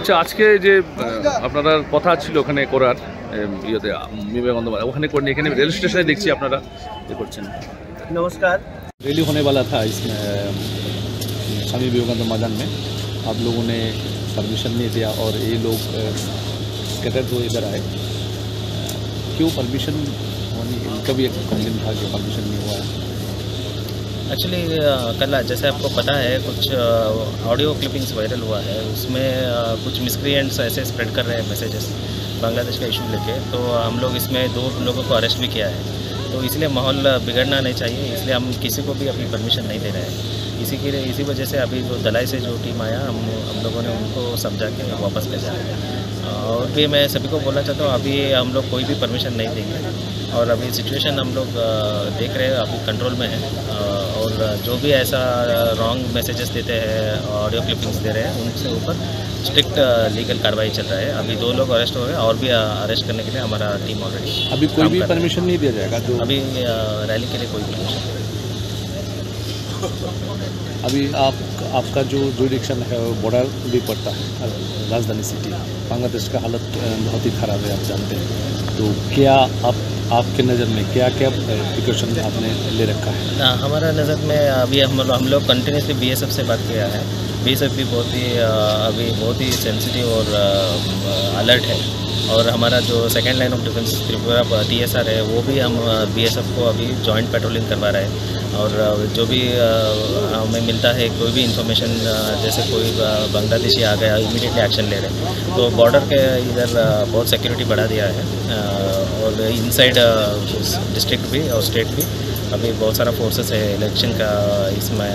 আচ্ছা, আজকে যে আপনারা কথা ছিল ওখানে করার ইয়েতে বিবেকানন্দ ওখানে করেন, এখানে রেল স্টেশনে দেখছি আপনারা ये করছেন। नमस्कार। रैली होने वाला था इसमें स्वामी विवेकानंद मैदान में, आप लोगों ने परमिशन नहीं दिया और ये लोग स्कैटर्ड हुए इधर आए, क्यों परमिशन होनी? इनका भी एक कंप्लेन था कि परमिशन नहीं हुआ है। एक्चुअली कल जैसे आपको पता है कुछ ऑडियो क्लिपिंग्स वायरल हुआ है, उसमें कुछ मिसक्रिएंट्स ऐसे स्प्रेड कर रहे हैं मैसेजेस बांग्लादेश का इशू लेके, तो हम लोग इसमें 2 लोगों को अरेस्ट भी किया है। तो इसलिए माहौल बिगड़ना नहीं चाहिए, इसलिए हम किसी को भी अभी परमिशन नहीं दे रहे हैं। इसी वजह से अभी जो दलाई से जो टीम आया हम लोगों ने उनको समझा के वापस भेजा है। और भी मैं सभी को बोलना चाहता हूँ, अभी हम लोग कोई भी परमिशन नहीं देंगे और अभी सिचुएशन हम लोग देख रहे हैं, अभी कंट्रोल में है। और जो भी ऐसा रॉन्ग मैसेजेस देते हैं, ऑडियो क्लिपिंग्स दे रहे हैं, उनसे ऊपर स्ट्रिक्ट लीगल कार्रवाई चल रहा है। अभी 2 लोग अरेस्ट हो गए और भी अरेस्ट करने के लिए हमारा टीम ऑलरेडी। अभी कोई भी परमिशन नहीं दिया जाएगा जो अभी रैली के लिए कोई परमिशन नहीं। अभी आपका जो जुरिडिक्शन है वो बॉर्डर भी पड़ता है राजधानी सिटी, बांग्लादेश का हालत बहुत ही ख़राब है, आप जानते हैं। तो क्या आपके नज़र में क्या क्या प्रिकॉशन आपने ले रखा है? हमारा नज़र में अभी हम लोग कंटिन्यूसली BSF से बात किया है। BSF भी अभी बहुत ही सेंसिटिव और अलर्ट है। और हमारा जो second line of defence Tripura TSR है, वो भी हम BSF को अभी जॉइंट पेट्रोलिंग करवा रहे हैं। और जो भी हमें मिलता है कोई भी इंफॉर्मेशन, जैसे कोई बांग्लादेशी आ गया, इमीडिएटली एक्शन ले रहे हैं। तो बॉर्डर के इधर बहुत सिक्योरिटी बढ़ा दिया है। और इनसाइड डिस्ट्रिक्ट भी और स्टेट भी अभी बहुत सारा फोर्सेस है। इलेक्शन का इसमें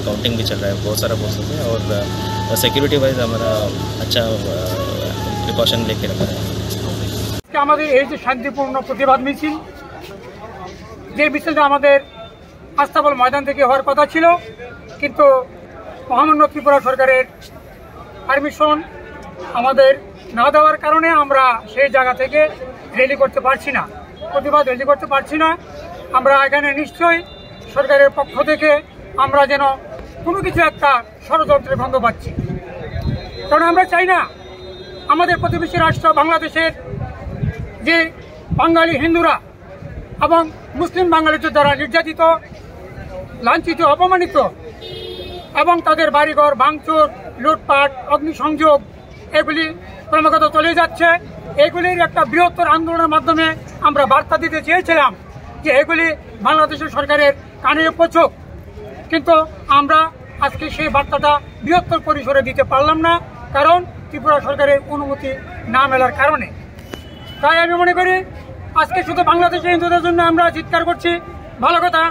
काउंटिंग भी चल रहा है, बहुत सारा फोर्सेस है। और सिक्योरिटी वाइज हमारा अच्छा प्रिकॉशन लेके रखा है। আমাদের এই যে শান্তিপূর্ণ প্রতিবাদ মিছিল, যে মিছিলটা আমাদের আস্তাবল ময়দান থেকে হওয়ার কথা ছিল, কিন্তু মহামান্য ত্রিপুরা সরকারের পারমিশন আমাদের না দেওয়ার কারণে আমরা সেই জায়গা থেকে র্যালি করতে পারছি না, প্রতিবাদ র্যালি করতে পারছি না। আমরা এখানে নিশ্চয়ই সরকারের পক্ষ থেকে আমরা যেন কোনো কিছু একটা ষড়যন্ত্রের গন্ধ পাচ্ছি, কারণ আমরা চাই না আমাদের প্রতিবেশী রাষ্ট্র বাংলাদেশের যে বাঙালি হিন্দুরা এবং মুসলিম বাঙালিদের দ্বারা নির্যাতিত, লাঞ্ছিত, অপমানিত এবং তাদের বাড়িঘর ভাঙচুর, লুটপাট, অগ্নিসংযোগ এগুলি ক্রমাগত চলে যাচ্ছে। এগুলির একটা বৃহত্তর আন্দোলনের মাধ্যমে আমরা বার্তা দিতে চেয়েছিলাম যে এগুলি বাংলাদেশের সরকারের কানে পৌঁছুক, কিন্তু আমরা আজকে সেই বার্তাটা বৃহত্তর পরিসরে দিতে পারলাম না, কারণ ত্রিপুরা সরকারের অনুমতি না মেলার কারণে। তাই আমি মনে করি আজকে শুধু বাংলাদেশের হিন্দুদের জন্য আমরা চিৎকার করছি, ভালো কথা,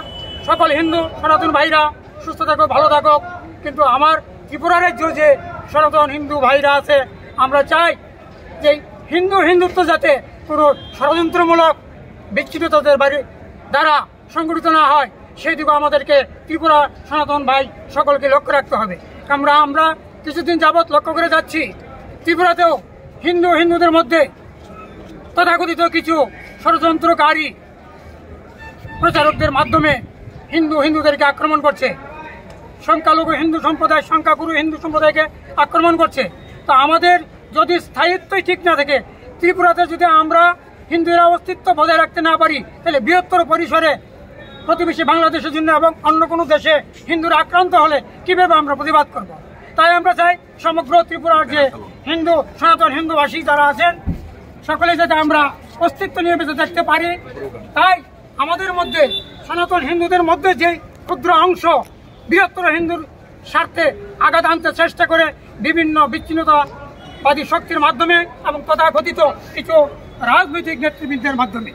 সকল হিন্দু সনাতন ভাইরা সুস্থ থাকো, ভালো থাকো। কিন্তু আমার ত্রিপুরা রাজ্য যে সনাতন হিন্দু ভাইরা আছে, আমরা চাই যে হিন্দুত্ব যাতে কোনো ষড়যন্ত্রমূলক বিচ্ছিন্নতাদের দ্বারা সংগঠিত না হয়, সেই দিকে আমাদেরকে ত্রিপুরা সনাতন ভাই সকলকে লক্ষ্য রাখতে হবে। আমরা কিছুদিন যাবৎ লক্ষ্য করে যাচ্ছি, ত্রিপুরাতেও হিন্দুদের মধ্যে তথাকথিত কিছু ষড়যন্ত্রকারী প্রচারকদের মাধ্যমে হিন্দুদেরকে আক্রমণ করছে, সংখ্যালঘু হিন্দু সম্প্রদায়, সংখ্যাগুরু হিন্দু সম্প্রদায়কে আক্রমণ করছে। তো আমাদের যদি স্থায়িত্বই ঠিক না থাকে, ত্রিপুরাতে যদি আমরা হিন্দুরা অস্তিত্ব বজায় রাখতে না পারি, তাহলে বৃহত্তর পরিসরে প্রতিবেশী বাংলাদেশের জন্য এবং অন্য কোনো দেশে হিন্দুরা আক্রান্ত হলে কিভাবে আমরা প্রতিবাদ করব। তাই আমরা চাই সমগ্র ত্রিপুরার যে সনাতন হিন্দুভাষী যারা আছেন, সকলে যাতে আমরা অস্তিত্ব নিয়ে বেঁচে থাকতে পারি। তাই আমাদের মধ্যে সনাতন হিন্দুদের মধ্যে যে ক্ষুদ্র অংশ বৃহত্তর হিন্দুর স্বার্থে আঘাত আনতে চেষ্টা করে বিভিন্ন বিচ্ছিন্নতাবাদী শক্তির মাধ্যমে এবং তথাকথিত কিছু রাজনৈতিক নেতৃবৃন্দের মাধ্যমে,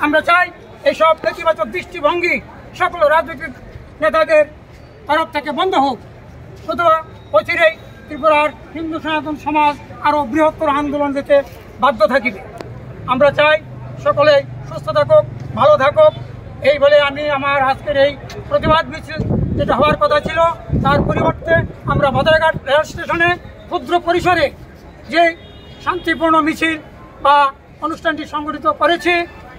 আমরা চাই এইসব নেতিবাচক দৃষ্টিভঙ্গি সকল রাজনৈতিক নেতাদের তরফ থেকে বন্ধ হোক। অথবা অচিরেই ত্রিপুরার হিন্দু সনাতন সমাজ আরও বৃহত্তর আন্দোলন যেতে বাধ্য থাকিবে। আমরা চাই সকলে সুস্থ থাকুক, ভালো থাকুক। এই বলে আমি আমার আজকের এই প্রতিবাদ মিছিল যেটা হওয়ার কথা ছিল, তার পরিবর্তে আমরা বাদারঘাট রেল স্টেশনে ক্ষুদ্র পরিসরে যে শান্তিপূর্ণ মিছিল বা অনুষ্ঠানটি সংগঠিত করেছি,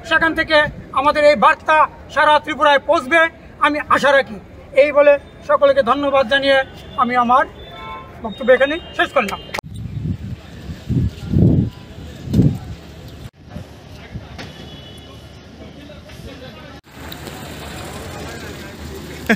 সেখান থেকে আমাদের এই বার্তা সারা ত্রিপুরায় পৌঁছবে আমি আশা রাখি। এই বলে সকলকে ধন্যবাদ জানিয়ে আমি আমার বক্তব্য এখানে শেষ করলাম। है